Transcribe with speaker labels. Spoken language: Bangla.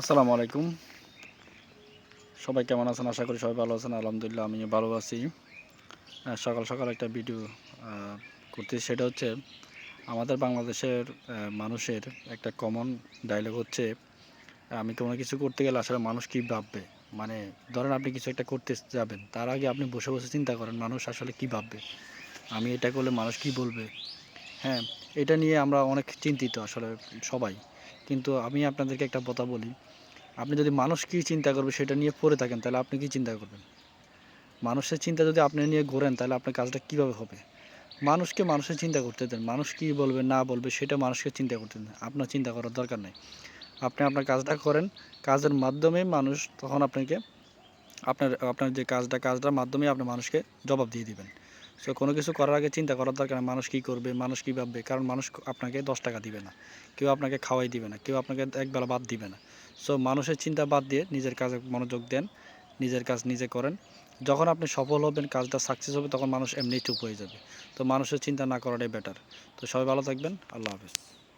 Speaker 1: আসসালামু আলাইকুম। সবাই কেমন আছেন? আশা করি সবাই ভালো আছেন। আলহামদুলিল্লাহ আমিও ভালো আছি। সকাল সকাল একটা ভিডিও করতেছি, সেটা হচ্ছে আমাদের বাংলাদেশের মানুষের একটা কমন ডায়লগ হচ্ছে, আমি কোনো কিছু করতে গেলে আসলে মানুষ কী ভাববে। মানে ধরেন আপনি কিছু একটা করতে যাবেন, তার আগে আপনি বসে বসে চিন্তা করেন মানুষ আসলে কী ভাববে, আমি এটা করলে মানুষ কী বলবে। হ্যাঁ, এটা নিয়ে আমরা অনেক চিন্তিত আসলে সবাই। কিন্তু আমি আপনাদেরকে একটা কথা বলি, আপনি যদি মানুষ কী চিন্তা করবে সেটা নিয়ে পড়ে থাকেন, তাহলে আপনি কী চিন্তা করবেন? মানুষের চিন্তা যদি আপনি নিয়ে ঘোরেন, তাহলে আপনার কাজটা কীভাবে হবে? মানুষকে মানুষের চিন্তা করতে দেন। মানুষ কী বলবে না বলবে সেটা মানুষকে চিন্তা করতে দেন। আপনার চিন্তা করার দরকার নেই। আপনি আপনার কাজটা করেন। কাজের মাধ্যমে মানুষ তখন আপনাকে আপনার আপনার যে কাজটার মাধ্যমেই আপনি মানুষকে জবাব দিয়ে দিবেন। সো কোনো কিছু করার আগে চিন্তা করার দরকার নেই মানুষ কী করবে, মানুষ কী ভাববে। কারণ মানুষ আপনাকে ৳১০ দিবে না। কেউ আপনাকে খাওয়াই দিবে না। কেউ আপনাকে একবেলা ভাত দিবে না। সো মানুষের চিন্তা বাদ দিয়ে নিজের কাজে মনোযোগ দেন। নিজের কাজ নিজে করেন। যখন আপনি সফল হবেন, কাজটা সাকসেস হবে, তখন মানুষ এমনিই চুপ হয়ে যাবে। তো মানুষের চিন্তা না করাটাই বেটার। তো সবাই ভালো থাকবেন। আল্লাহ হাফেজ।